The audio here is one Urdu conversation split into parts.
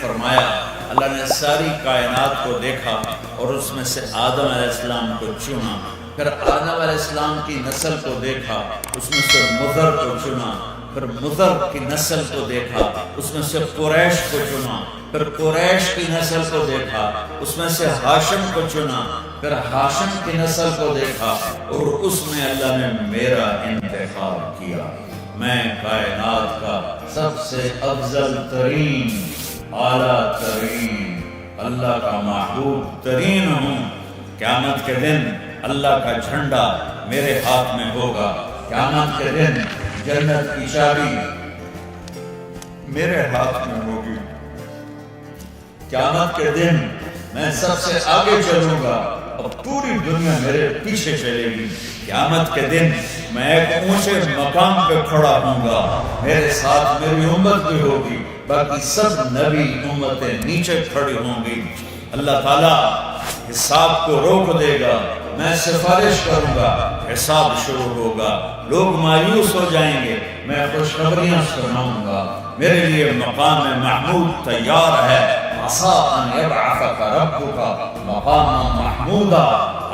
فرمایا اللہ نے ساری کائنات کو دیکھا اور اس میں سے آدم علیہ السلام کو چنا، پھر آدم علیہ السلام کی نسل کو دیکھا، اس میں سے مضر کو چنا، پھر مضر کی نسل کو دیکھا، اس میں سے قریش کو چنا، پھر قریش کی نسل کو دیکھا، اس میں سے ہاشم کو چنا، پھر ہاشم کی نسل کو دیکھا، اور اس میں اللہ نے میرا انتخاب کیا۔ میں کائنات کا سب سے افضل ترین، اعلیٰ ترین، اللہ کا محبوب ترین ہوں۔ قیامت کے دن اللہ کا جھنڈا میرے ہاتھ میں ہوگا، قیامت کے دن جنت کی چابی میرے ہاتھ میں ہوگی، قیامت کے دن میں سب سے آگے چلوں گا اور پوری دنیا میرے پیچھے چلے گی۔ قیامت کے دن میں ایک اونچے مقام پہ کھڑا ہوں گا، میرے ساتھ میری امت بھی ہوگی، باقی سب نبی امتیں نیچے کھڑی ہوں گی۔ اللہ تعالیٰ حساب کو روک دے گا، میں سفارش کروں گا، حساب شروع ہوگا، لوگ مایوس ہو جائیں گے، میں خوشخبریاں سناؤں گا، میرے لیے مقام محمود تیار ہے۔ عسیٰ ان یبعثک ربک مقاما محمودا،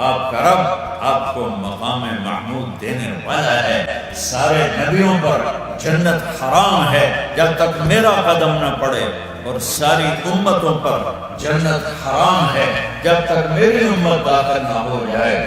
آپ کا رب آپ کو مقام محمود دینے والا ہے۔ سارے نبیوں پر جنت حرام ہے جب تک میرا قدم نہ پڑے، اور ساری امتوں پر جنت حرام ہے جب تک میری امت داخل نہ ہو جائے۔